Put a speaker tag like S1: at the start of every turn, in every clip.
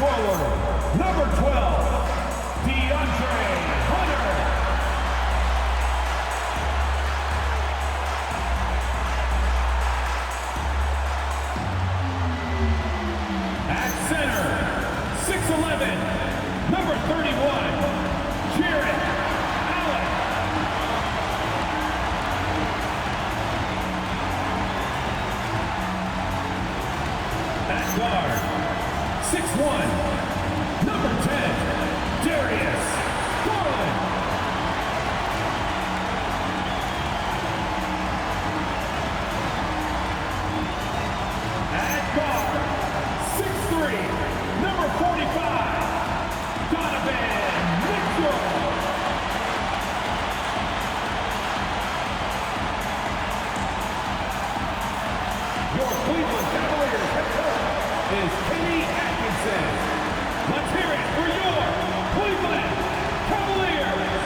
S1: forward, number 12, Hunter. At center, 6'11", number 31, Jared Allen. At guard, 6'1", number 10, Darius Garland. At guard, 6'3", number 45, Donovan Mitchell. Your Cleveland Cavaliers head coach is Kenny Atkinson. Let's hear it for your Cleveland Cavaliers.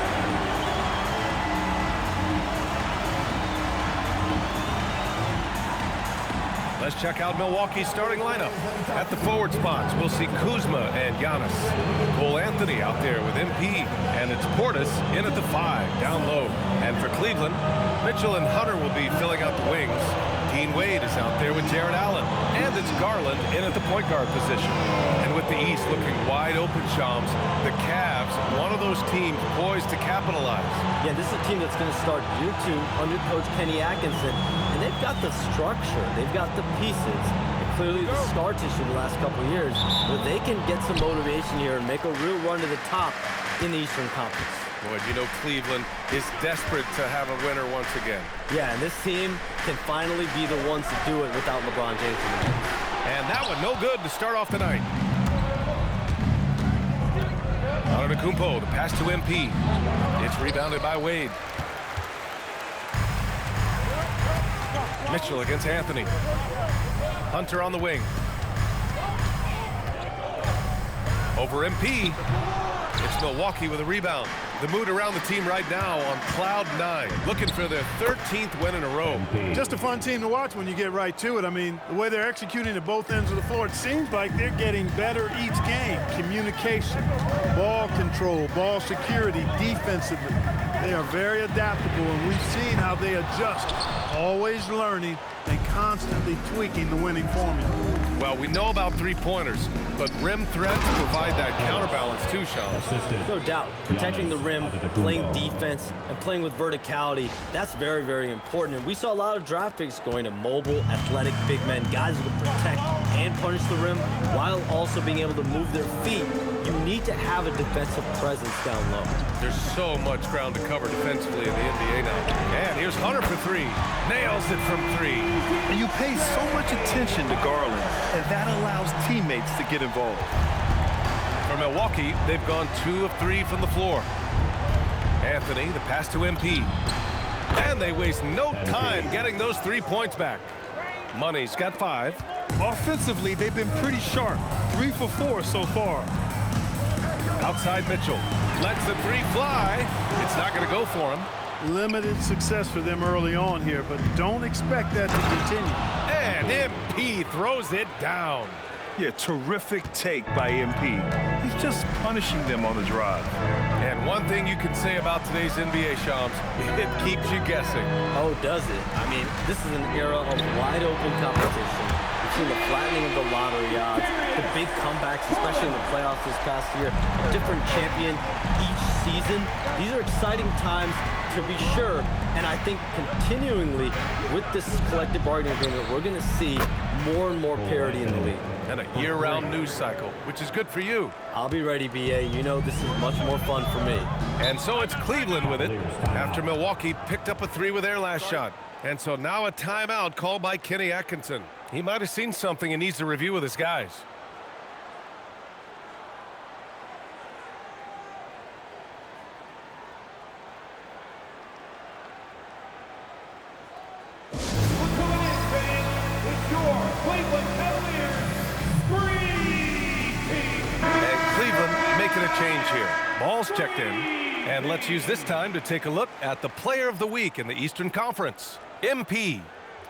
S2: Let's check out Milwaukee's starting lineup. At the forward spots, we'll see Kuzma and Giannis. Cole Anthony out there with MP. And it's Portis in at the 5, down low. And for Cleveland, Mitchell and Hunter will be filling out the wings. Dean Wade is out there with Jared Allen. And it's Garland in at the point guard position. And with the East looking wide open, Shams, the Cavs, one of those teams poised to capitalize.
S3: Yeah, this is a team that's going to start year 2 under coach Kenny Atkinson. And they've got the structure, they've got the pieces, and clearly the scar tissue the last couple of years, where they can get some motivation here and make a real run to the top in the Eastern Conference.
S2: Boy, you know Cleveland is desperate to have a winner once again.
S3: Yeah, and this team can finally be the ones to do it without LeBron James in the mix.
S2: And that one no good to start off the night. Antetokounmpo, the pass to MP. It's rebounded by Wade. Mitchell against Anthony. Hunter on the wing. Over MP. It's Milwaukee with a rebound. The mood around the team right now on cloud 9, looking for their 13th win in a row.
S4: Just a fun team to watch when you get right to it. I mean, the way they're executing at both ends of the floor, it seems like they're getting better each game. Communication, ball control, ball security, defensively. They are very adaptable, and we've seen how they adjust, always learning and constantly tweaking the winning formula.
S2: Well, we know about three-pointers, but rim threats provide that counterbalance too, Sean.
S3: No doubt. Protecting the rim, playing defense, and playing with verticality, that's very, very important. And we saw a lot of draft picks going to mobile, athletic big men, guys who can protect and punish the rim while also being able to move their feet. You need to have a defensive presence down low.
S2: There's so much ground to cover defensively in the NBA now. And here's Hunter for 3. Nails it from 3.
S5: And you pay so much attention to Garland, and that allows teammates to get involved.
S2: For Milwaukee, they've gone 2 of 3 from the floor. Anthony, the pass to MP. And they waste no time getting those 3 points back. Money's got 5.
S4: Offensively, they've been pretty sharp. 3 for 4 so far.
S2: Outside Mitchell. Lets the 3 fly. It's not going to go for him.
S4: Limited success for them early on here, but don't expect that to continue.
S2: And MP throws it down.
S5: Yeah, terrific take by MP. He's just punishing them on the drive.
S2: And one thing you can say about today's NBA, Shams, it keeps you guessing.
S3: Oh, does it? I mean, this is an era of wide open competition. We've seen the flattening of the lottery odds, the big comebacks, especially in the playoffs this past year, a different champion each season. These are exciting times to be sure, and I think continuingly with this collective bargaining agreement, we're going to see more and more parity in the league.
S2: And a year-round news cycle, which is good for you.
S3: I'll be ready, BA. You know this is much more fun for me.
S2: And so it's Cleveland with it, after Milwaukee picked up a 3 with their last shot. And so now a timeout called by Kenny Atkinson. He might have seen something and needs to review with his guys. A change here. Ball's checked in. And let's use this time to take a look at the player of the week in the Eastern Conference. MP.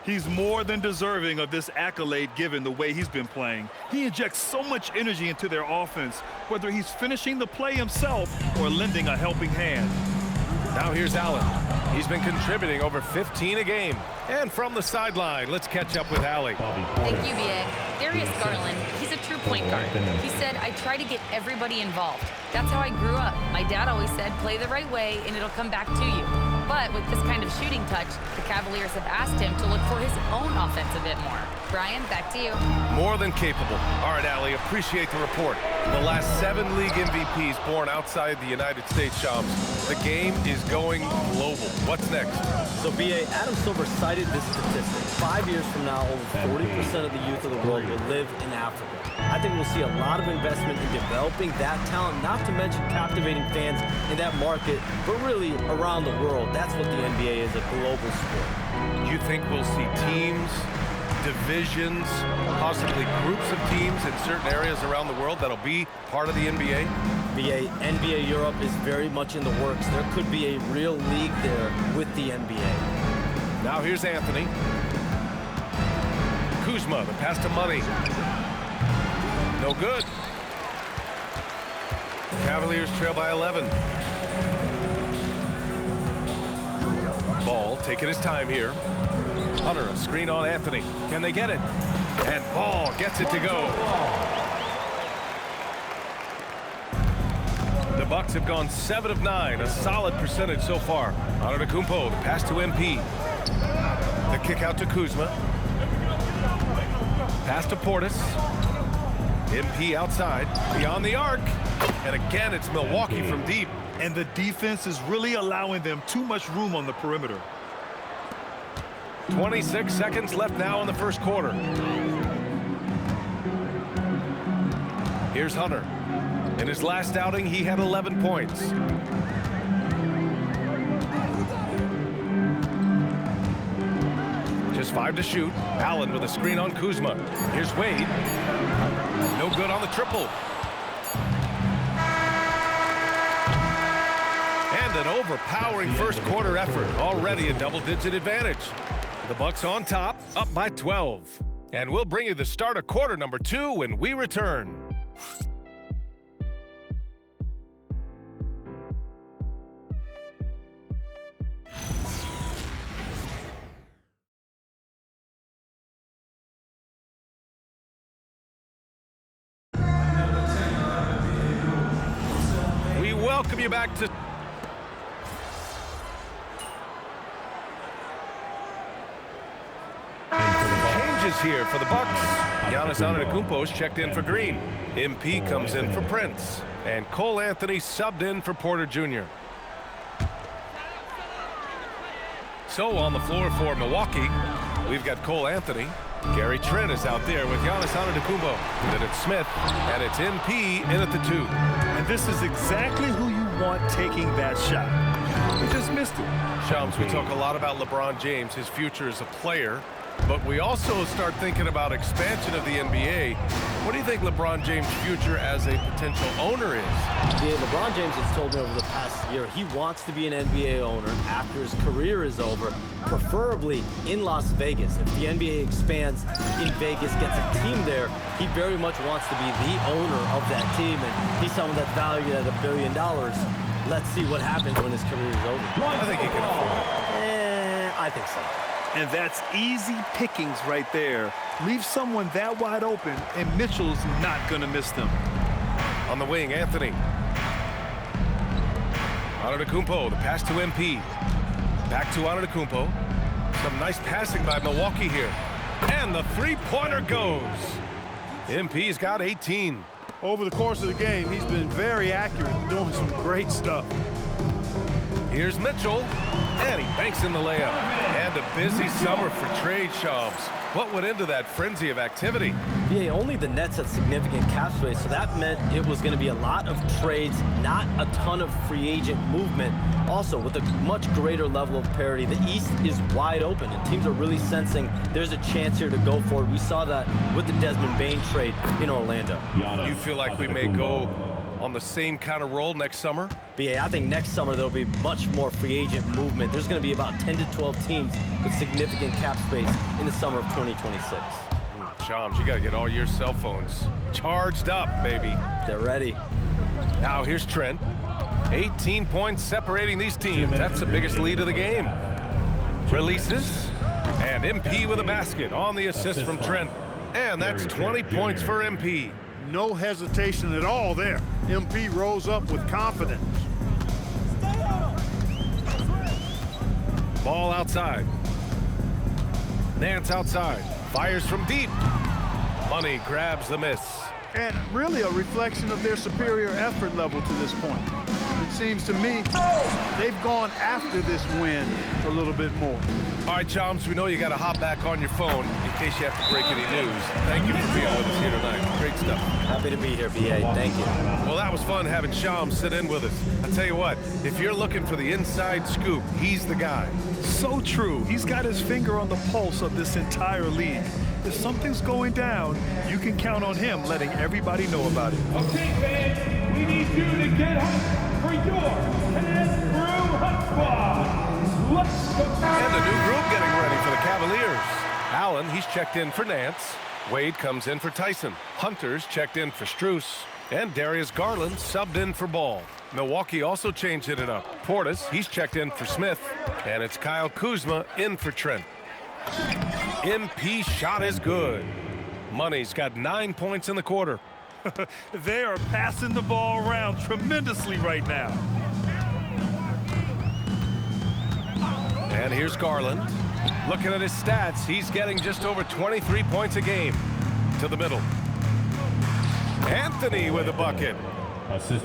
S5: He's more than deserving of this accolade given the way he's been playing. He injects so much energy into their offense, whether he's finishing the play himself or lending a helping hand.
S2: Now here's Allen. He's been contributing over 15 a game. And from the sideline, let's catch up with Allie.
S6: Thank you, B.A. Darius Garland, he's a true point guard. He said, I try to get everybody involved. That's how I grew up. My dad always said, play the right way and it'll come back to you. But with this kind of shooting touch, the Cavaliers have asked him to look for his own offense a bit more. Brian, back to you.
S2: More than capable. All right, Allie, appreciate the report. The last 7 league MVPs born outside the United States, Shams. The game is going global. What's next?
S3: So, B.A., Adam Silver cited this statistic. 5 years from now, over 40% of the youth of the world will live in Africa. I think we'll see a lot of investment in developing that talent, not to mention captivating fans in that market, but really around the world. That's what the NBA is, a global sport.
S2: Do you think we'll see teams, divisions, possibly groups of teams in certain areas around the world that'll be part of the NBA?
S3: NBA Europe is very much in the works. There could be a real league there with the NBA.
S2: Now here's Anthony. Kuzma, the pass to Money. No good. Cavaliers trail by 11. Ball taking his time here. Hunter, a screen on Anthony. Can they get it? And Ball gets it to go. The Bucks have gone 7 of 9, a solid percentage so far. Antetokounmpo, the pass to MP. The kick out to Kuzma. Pass to Portis. MP outside, beyond the arc. And again, it's Milwaukee from deep.
S5: And the defense is really allowing them too much room on the perimeter.
S2: 26 seconds left now in the first quarter. Here's Hunter. In his last outing, he had 11 points. Just 5 to shoot. Allen with a screen on Kuzma. Here's Wade. No good on the triple. And an overpowering first quarter effort. Already a double-digit advantage. The Bucks on top, up by 12. And we'll bring you the start of quarter number 2 when we return. We welcome you back to here for the Bucks. Giannis Antetokounmpo's checked in for Green. MP comes in for Prince. And Cole Anthony subbed in for Porter Jr. So on the floor for Milwaukee, we've got Cole Anthony. Gary Trent is out there with Giannis Antetokounmpo. Then it's Smith, and it's MP in at the 2.
S5: And this is exactly who you want taking that shot. He just missed it.
S2: Shams, we talk a lot about LeBron James, his future as a player. But we also start thinking about expansion of the NBA. What do you think LeBron James' future as a potential owner is?
S3: Yeah, LeBron James has told me over the past year he wants to be an NBA owner after his career is over, preferably in Las Vegas. If the NBA expands in Vegas, gets a team there, he very much wants to be the owner of that team, and he's someone that's valued at $1 billion. Let's see what happens when his career is over.
S2: I think he can afford it.
S3: I think so.
S5: And that's easy pickings right there. Leave someone that wide open, and Mitchell's not going to miss them.
S2: On the wing, Anthony. Antetokounmpo, the pass to MP. Back to Antetokounmpo. Some nice passing by Milwaukee here. And the three-pointer goes. MP's got 18.
S4: Over the course of the game, he's been very accurate, doing some great stuff.
S2: Here's Mitchell, and he banks in the layup. And a busy summer for trade shops. What went into that frenzy of activity?
S3: Yeah, only the Nets had significant cap space, so that meant it was going to be a lot of trades, not a ton of free agent movement. Also, with a much greater level of parity, the East is wide open, and teams are really sensing there's a chance here to go for it. We saw that with the Desmond Bane trade in Orlando.
S2: You feel like we may go on the same kind of role next summer?
S3: BA, I think next summer there'll be much more free agent movement. There's going to be about 10 to 12 teams with significant cap space in the summer of 2026.
S2: Shams, you got to get all your cell phones charged up, baby.
S3: They're ready.
S2: Now here's Trent. 18 points separating these teams. That's the biggest lead of the game. Releases, and MP with a basket on the assist from Trent. And that's 20 points for MP.
S4: No hesitation at all there. MP rose up with confidence.
S2: Ball outside. Nance outside. Fires from deep. Money grabs the miss.
S4: And really a reflection of their superior effort level to this point. It seems to me they've gone after this win a little bit more.
S2: All right, Chums, we know you got to hop back on your phone in case you have to break any news. Thank you for being with us here tonight. Great stuff.
S3: Happy to be here, BA. Thank you.
S2: Well, that was fun having Shams sit in with us. I tell you what, if you're looking for the inside scoop, he's the guy.
S5: So true. He's got his finger on the pulse of this entire league. If something's going down, you can count on him letting everybody know about it.
S1: Okay, fans, we need you to get up for your Tennis Brew Hot Squad. Let's go.
S2: And a new group getting ready for the Cavaliers. Allen, he's checked in for Nance. Wade comes in for Tyson. Hunter's checked in for Strus. And Darius Garland subbed in for Ball. Milwaukee also changed it up. Portis, he's checked in for Smith. And it's Kyle Kuzma in for Trent. MP shot is good. Money's got 9 points in the quarter.
S5: They are passing the ball around tremendously right now.
S2: And here's Garland. Looking at his stats, he's getting just over 23 points a game. To the middle. Anthony with a bucket.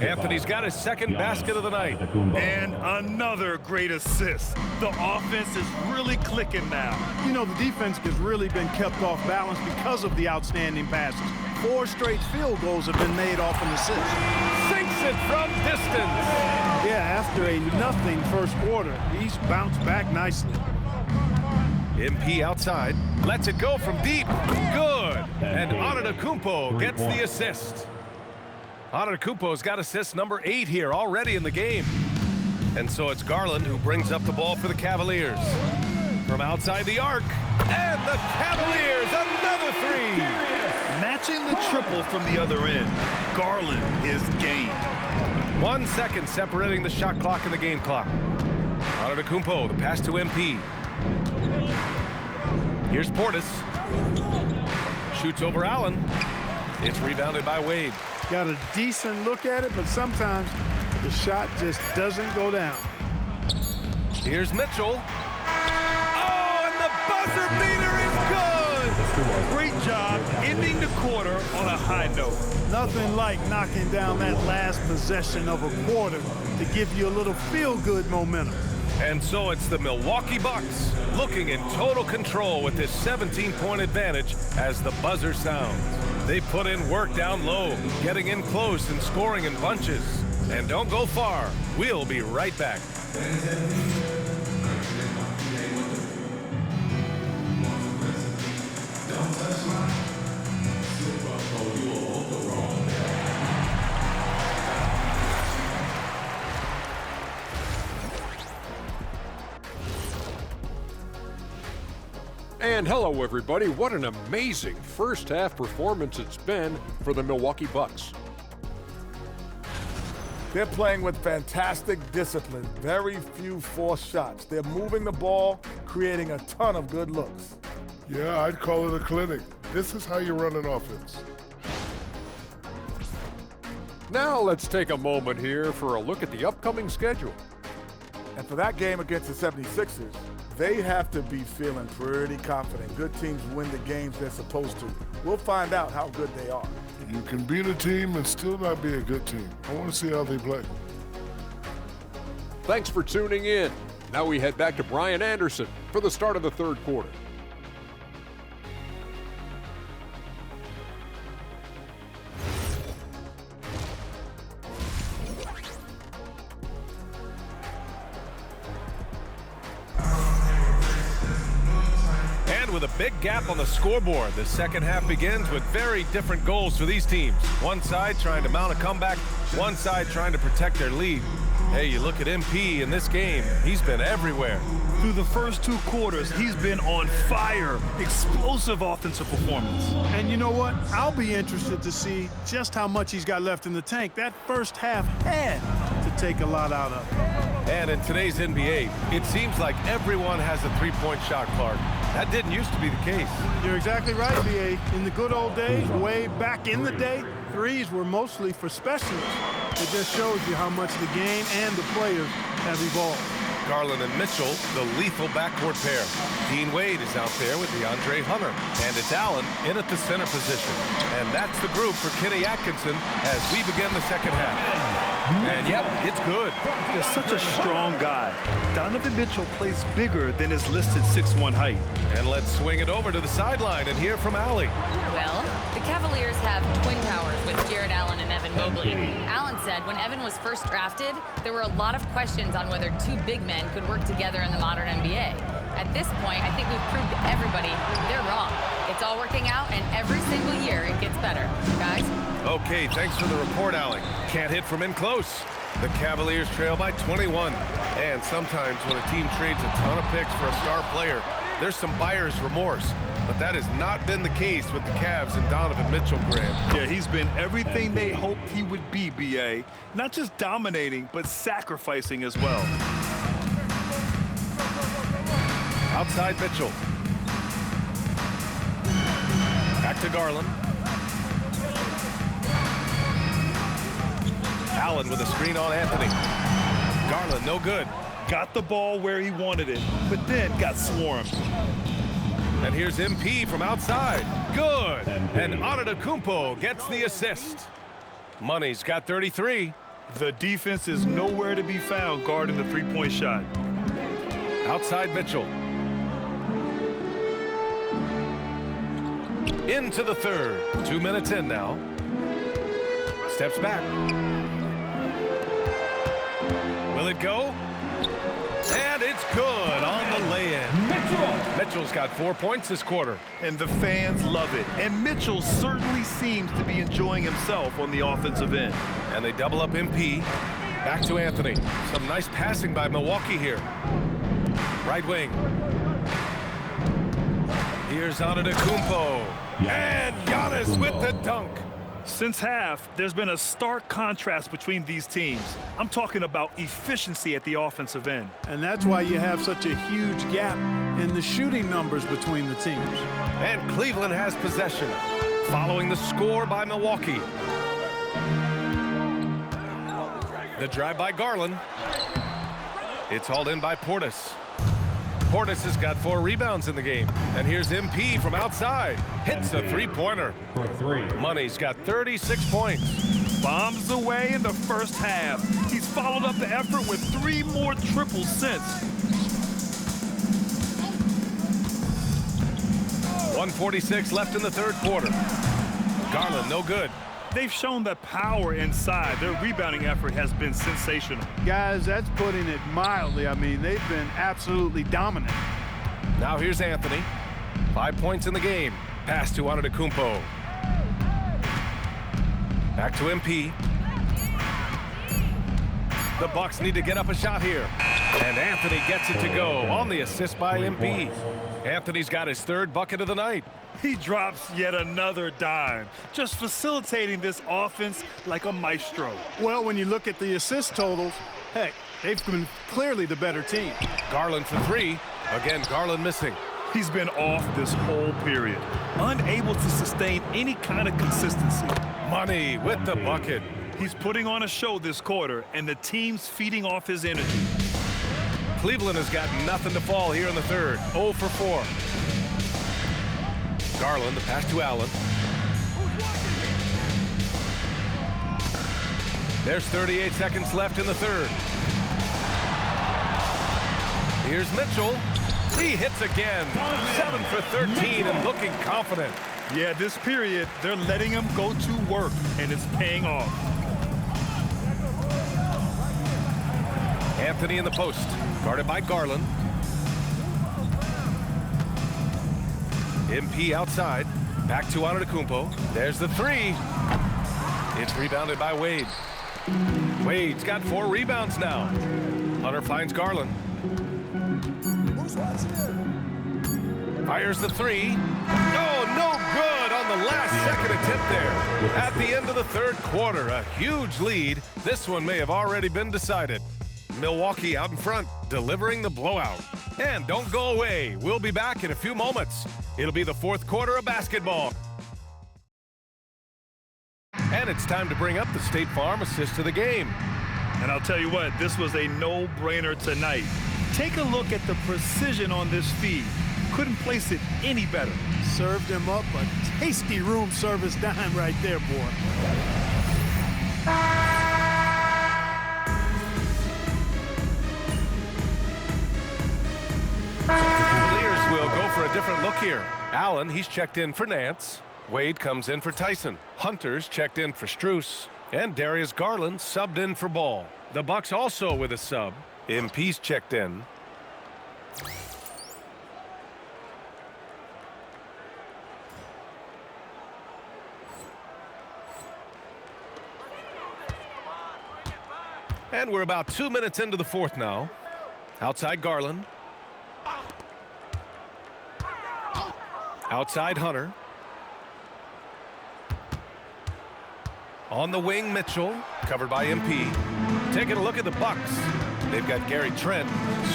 S2: Anthony's got his second basket of the night.
S5: And another great assist. The offense is really clicking now.
S4: You know, the defense has really been kept off balance because of the outstanding passes. 4 straight field goals have been made off an assist.
S2: Sinks it from distance.
S4: Yeah, after a nothing first quarter, he's bounced back nicely.
S2: MP outside, lets it go from deep. Good. And Antetokounmpo gets the assist. Antetokounmpo's got assist number 8 here already in the game. And so it's Garland who brings up the ball for the Cavaliers. From outside the arc. And the Cavaliers, another 3.
S5: Matching the triple from the other end. Garland is game.
S2: 1 second separating the shot clock and the game clock. Antetokounmpo, the pass to MP. Here's Portis. Shoots over Allen. It's rebounded by Wade.
S4: Got a decent look at it, but sometimes the shot just doesn't go down.
S2: Here's Mitchell. Oh, and the buzzer beater is good!
S5: Great job ending the quarter on a high note.
S4: Nothing like knocking down that last possession of a quarter to give you a little feel-good momentum.
S2: And so it's the Milwaukee Bucks looking in total control with this 17-point advantage as the buzzer sounds. They put in work down low, getting in close and scoring in bunches. And don't go far. We'll be right back.
S7: And hello, everybody. What an amazing first half performance it's been for the Milwaukee Bucks.
S8: They're playing with fantastic discipline, very few forced shots. They're moving the ball, creating a ton of good looks.
S9: Yeah, I'd call it a clinic. This is how you run an offense.
S7: Now let's take a moment here for a look at the upcoming schedule.
S8: And for that game against the 76ers, they have to be feeling pretty confident. Good teams win the games they're supposed to. We'll find out how good they are.
S9: You can beat a team and still not be a good team. I want to see how they play.
S7: Thanks for tuning in. Now we head back to Brian Anderson for the start of the third quarter.
S2: With with a big gap on the scoreboard. The second half begins with very different goals for these teams. One side trying to mount a comeback, one side trying to protect their lead. Hey, you look at MP in this game, he's been everywhere.
S5: Through the first 2 quarters, he's been on fire. Explosive offensive performance.
S4: And you know what? I'll be interested to see just how much he's got left in the tank. That first half had to take a lot out of it.
S2: And in today's NBA, it seems like everyone has a three-point shot, Clark. That didn't used to be the case.
S4: You're exactly right, B.A. In the good old days, way back in the day, threes were mostly for specialists. It just shows you how much the game and the players have evolved.
S2: Garland and Mitchell, the lethal backcourt pair. Dean Wade is out there with DeAndre Hunter. And it's Allen in at the center position. And that's the group for Kenny Atkinson as we begin the second half. And yep, it's good.
S5: He's such a strong guy. Donovan Mitchell plays bigger than his listed 6'1" height.
S2: And let's swing it over to the sideline and hear from Allie.
S6: Well, the Cavaliers have twin towers with Jared Allen and Evan Mobley. Allen said when Evan was first drafted, there were a lot of questions on whether 2 big men could work together in the modern NBA. At this point, I think we've proved to everybody they're wrong. It's all working out, and every single year it gets better. Guys?
S2: Okay, thanks for the report, Allie. Can't hit from in close. The Cavaliers trail by 21. And sometimes when a team trades a ton of picks for a star player, there's some buyer's remorse. But that has not been the case with the Cavs and Donovan Mitchell, Graham.
S5: Yeah, he's been everything they hoped he would be, B.A. Not just dominating, but sacrificing as well.
S2: Outside Mitchell. Back to Garland. Allen with a screen on Anthony. Garland, no good.
S5: Got the ball where he wanted it, but then got swarmed.
S2: And here's MP from outside. Good. And Antetokounmpo gets the assist. Money's got 33.
S5: The defense is nowhere to be found guarding the three-point shot.
S2: Outside Mitchell. Into the third. 2 minutes in now. Steps back. Will it go? And it's good on the lay-in. Mitchell's got 4 points this quarter.
S5: And the fans love it. And Mitchell certainly seems to be enjoying himself on the offensive end.
S2: And they double up MP. Back to Anthony. Some nice passing by Milwaukee here. Right wing. Here's Antetokounmpo. And Giannis with the dunk.
S5: Since half, there's been a stark contrast between these teams. I'm talking about efficiency at the offensive end.
S4: And that's why you have such a huge gap in the shooting numbers between the teams.
S2: And Cleveland has possession, following the score by Milwaukee. The drive by Garland. It's hauled in by Portis. Portis has got 4 rebounds in the game. And here's MP from outside. Hits a three-pointer. Money's got 36 points.
S5: Bombs away in the first half. He's followed up the effort with 3 more triples since.
S2: 1:46 left in the third quarter. Garland, no good.
S5: They've shown the power inside. Their rebounding effort has been sensational.
S4: Guys, that's putting it mildly. I mean, they've been absolutely dominant.
S2: Now here's Anthony. 5 points in the game. Pass to Antetokounmpo. Back to MP. The Bucks need to get up a shot here. And Anthony gets it to go on the assist by MP. Anthony's got his 3rd bucket of the night.
S5: He drops yet another dime, just facilitating this offense like a maestro.
S4: Well, when you look at the assist totals, heck, they've been clearly the better team.
S2: Garland for 3. Again, Garland missing.
S5: He's been off this whole period, unable to sustain any kind of consistency.
S2: Money with the bucket.
S5: He's putting on a show this quarter, and the team's feeding off his energy.
S2: Cleveland has got nothing to fall here in the third. 0 for 4. Garland, the pass to Allen. There's 38 seconds left in the third. Here's Mitchell. He hits again. 7 for 13 and looking confident.
S5: Yeah, this period, they're letting him go to work, and it's paying off.
S2: Anthony in the post, guarded by Garland. MP outside. Back to Antetokounmpo. There's the three. It's rebounded by Wade. Wade's got 4 rebounds now. Hunter finds Garland. Fires the three. Oh, no good on the last second attempt there. At the end of the third quarter, a huge lead. This one may have already been decided. Milwaukee out in front, delivering the blowout. And don't go away. We'll be back in a few moments. It'll be the fourth quarter of basketball. And it's time to bring up the State Farm assist of the game.
S5: And I'll tell you what, this was a no-brainer tonight. Take a look at the precision on this feed. Couldn't place it any better.
S4: Served him up a tasty room service dime right there, boy.
S2: Cavaliers will go for a different look here. Allen, he's checked in for Nance. Wade comes in for Tyson. Hunter's checked in for Strus. And Darius Garland subbed in for Ball. The Bucks also with a sub. MP's checked in. And we're about 2 minutes into the fourth now. Outside Garland. Outside Hunter. On the wing, Mitchell, covered by MP. Taking a look at the Bucks. They've got Gary Trent,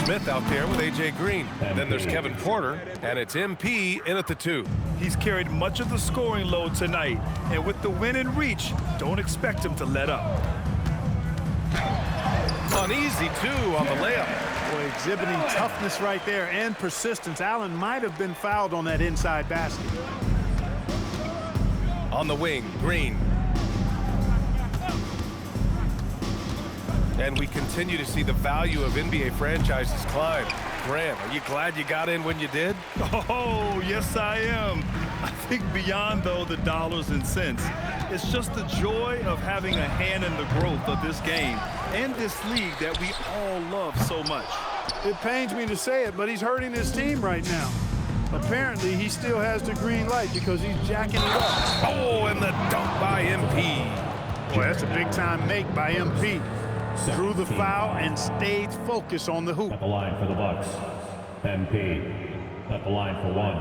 S2: Smith out there with A.J. Green. Then there's Kevin Porter, and it's MP in at the 2.
S5: He's carried much of the scoring load tonight, and with the win in reach, don't expect him to let up.
S2: Uneasy, too, on the layup.
S4: Boy, exhibiting toughness right there and persistence. Allen might have been fouled on that inside basket.
S2: On the wing, Green. And we continue to see the value of NBA franchises climb. Graham, are you glad you got in when you did?
S5: Oh, yes, I am. I think beyond, though, the dollars and cents, it's just the joy of having a hand in the growth of this game and this league that we all love so much.
S4: It pains me to say it, but he's hurting his team right now. Apparently, he still has the green light because he's jacking it up.
S2: Oh, and the dunk by MP.
S4: Boy, that's a big-time make by MP. Drew the foul and stayed focused on the hoop.
S1: At the line for the Bucks, MP. At the line for 1.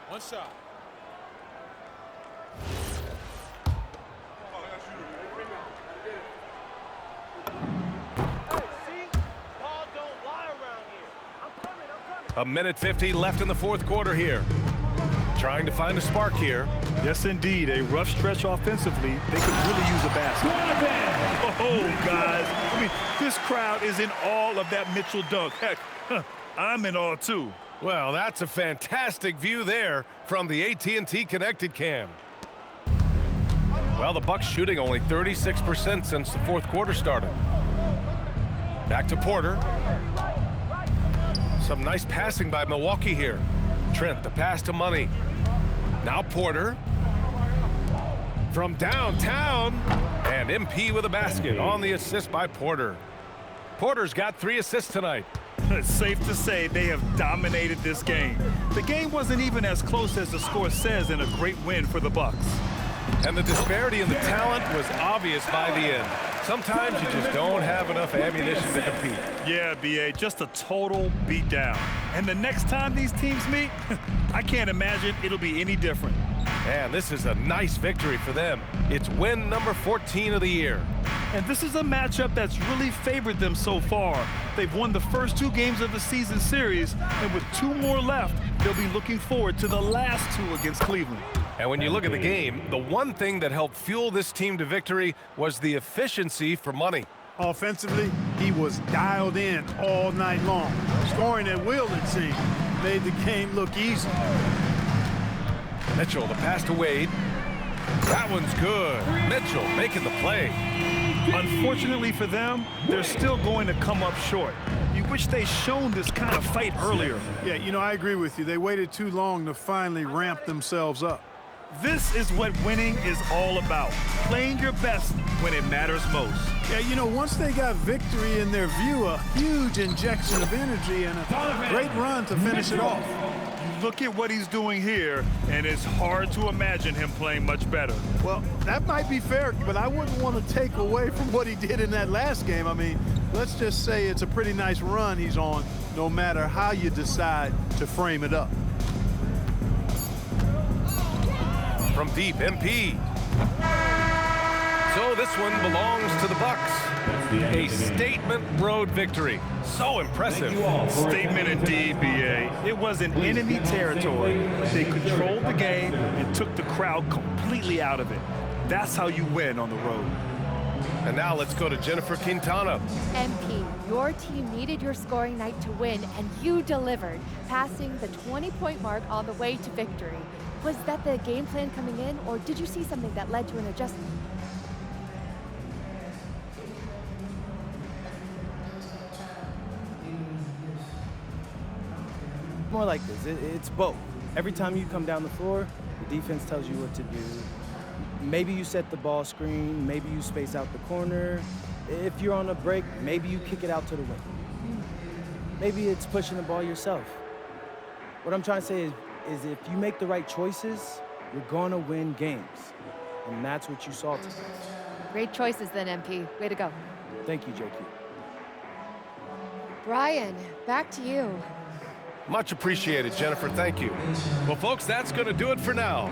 S7: One shot.
S2: A minute 50 left in the fourth quarter here. Trying to find a spark here.
S5: Yes, indeed. A rough stretch offensively. They could really use a basket. Oh, guys. I mean, this crowd is in awe of that Mitchell dunk. Heck, I'm in awe, too.
S2: Well, that's a fantastic view there from the AT&T Connected Cam. Well, the Bucks shooting only 36% since the fourth quarter started. Back to Porter. Some nice passing by Milwaukee here. Trent, the pass to Money. Now Porter. From downtown. And MP with a basket on the assist by Porter. Porter's got 3 assists tonight.
S5: It's safe to say they have dominated this game. The game wasn't even as close as the score says in a great win for the Bucks.
S2: And the disparity in the talent was obvious by the end. Sometimes you just don't have enough ammunition to compete.
S5: Yeah, B.A., just a total beatdown. And the next time these teams meet, I can't imagine it'll be any different.
S2: And this is a nice victory for them. It's win number 14 of the year.
S5: And this is a matchup that's really favored them so far. They've won the first 2 games of the season series, and with 2 more left, they'll be looking forward to the last 2 against Cleveland.
S2: And when you look at the game, the one thing that helped fuel this team to victory was the efficiency for Money.
S4: Offensively, he was dialed in all night long. Scoring at will, it seemed, made the game look easy.
S2: Mitchell, the pass to Wade. That one's good. Mitchell making the play.
S5: Unfortunately for them, they're still going to come up short. You wish they'd shown this kind of fight earlier.
S4: Yeah, you know, I agree with you. They waited too long to finally ramp themselves up.
S5: This is what winning is all about. Playing your best when it matters most.
S4: Yeah, you know, once they got victory in their view, a huge injection of energy and a great run to finish it off.
S5: Look at what he's doing here, and it's hard to imagine him playing much better.
S4: Well, that might be fair, but I wouldn't want to take away from what he did in that last game. I mean, let's just say it's a pretty nice run he's on, no matter how you decide to frame it up.
S2: From deep, MP. So this one belongs to the Bucks. A statement road victory. So impressive.
S5: Statement indeed, BA. It was in enemy territory. They controlled the game and took the crowd completely out of it. That's how you win on the road.
S2: And now let's go to Jennifer Quintana.
S10: MP, your team needed your scoring night to win, and you delivered, passing the 20-point mark on the way to victory. Was that the game plan coming in, or did you see something that led to an adjustment?
S3: More like this. It's both. Every time you come down the floor, the defense tells you what to do. Maybe you set the ball screen, maybe you space out the corner. If you're on a break, maybe you kick it out to the wing. Maybe it's pushing the ball yourself. What I'm trying to say is if you make the right choices, you're gonna win games. And that's what you saw tonight.
S10: Great choices then, MP. Way to go.
S3: Thank you, JQ.
S10: Brian, back to you.
S2: Much appreciated, Jennifer. Thank you. Well, folks, that's going to do it for now.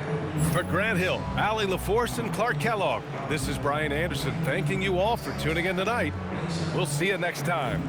S2: For Grant Hill, Allie LaForce, and Clark Kellogg, this is Brian Anderson thanking you all for tuning in tonight. We'll see you next time.